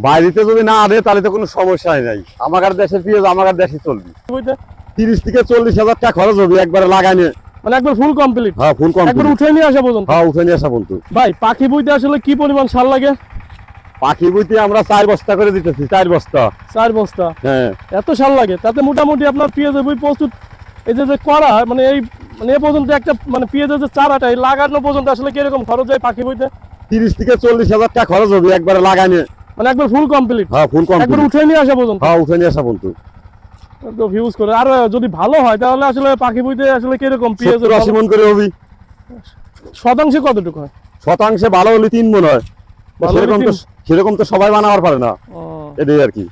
বাইরেতে যদি না আনে তাহলে তো কোনো সমস্যাই নাই। আমার দেশের পেঁয়াজ আমার দেশে চলবে। 30 থেকে 40,000 টাকা খরচ হবে একবারে লাগাইনে, মানে একবার ফুল কমপ্লিট। হ্যাঁ ফুল কমপ্লিট, একবার উঠে নিয়ে আসা পর্যন্ত। হ্যাঁ উঠে নিয়ে আসা পর্যন্ত। ভাই পাখি বইতে আসলে কি পরিমাণ সার লাগে? পাখি বইতে আমরা 4 বস্তা করে দিতেছি, 4 বস্তা। 4 বস্তা? হ্যাঁ এত সার লাগে? তাতে মোটামুটি আপনার পেঁয়াজের বই প্রস্তুত এই যে করা মানে এই মানে এ পর্যন্ত একটা মানে পেঁয়াজের যে চারাটা লাগানো পর্যন্ত আসলে কিরকম খরচ যায় পাখি বইতে? 30 থেকে 40,000 টাকা খরচ হবে একবারে লাগাইনে, মানে একবার ফুল কমপ্লিট। হ্যাঁ ফুল একবার কমপ্লিট, উঠে নিয়ে আসা পর্যন্ত। হ্যাঁ উঠে নিয়ে আসা পর্যন্ত। তো ভিউজ করে আর যদি ভালো হয় তাহলে আসলে পাখি বইতে আসলে কিরকম পেঁয়াজ 70-80 মণ করে হবে। শতাংশে কতটুকু হয়? শতাংশে ভালো হলে 3 মণ হয়। ভালো হলে সেরকম তো সবাই বানাবার পারে না, ও, এটাই আর কি।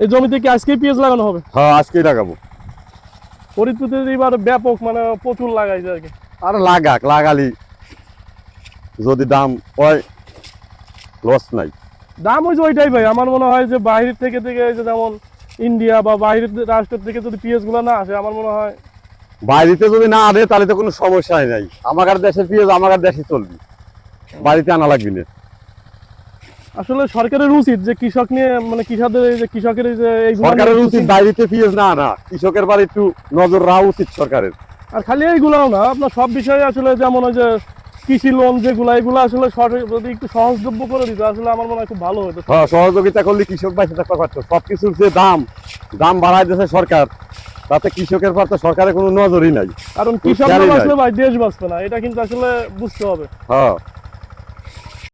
এই জমিতে কি আজকে পেঁয়াজ লাগানো হবে? হ্যাঁ আজকেই লাগাবো। ফরিদপুরে এবার ব্যাপক মানে প্রচুর লাগাইছে আর কি। আর লাগালি যদি দাম হয় লস নাই। দাম হয়েছে ওইটাই ভাই, আমার মনে হয় যে বাইরের থেকে এই যে যেমন ইন্ডিয়া বা বাইরের রাষ্ট্র থেকে যদি পেঁয়াজ গুলো না আসে আমার মনে হয় বাইরেতে যদি না আনে তাহলে তো কোনো সমস্যাই নাই। আমার দেশের পেঁয়াজ আমার দেশে চলবে, বাড়িতে আনা লাগবে না। আসলে সরকারের উচিত যে কৃষক নিয়ে মানে কৃষকদের এই যে কৃষকের এই যে এইগুলো সরকারের নিয়ে উচিত বাইরেতে পেঁয়াজ না আনা, কৃষকের বাড়ি একটু নজর রাখা উচিত সরকারের। আর খালি এইগুলাও না, আপনার সব বিষয়ে আসলে যেমন ওই যে কৃষি লোন যেগুলো এগুলো আসলে সরকার যদি একটু সহজলভ্য করে দিত আসলে আমার মনে হয় খুব ভালো হতো। হ্যাঁ সহযোগিতা করলে কৃষক বাইসে থাকতে পারতো। সবকিছুর যে দাম বাড়াই দিয়েছে সরকার, তাতে কৃষকের পর তো সরকারের কোনো নজরই নাই। কারণ কৃষক না বাঁচলে ভাই দেশ বাঁচবে না, এটা কিন্তু আসলে বুঝতে হবে। হ্যাঁ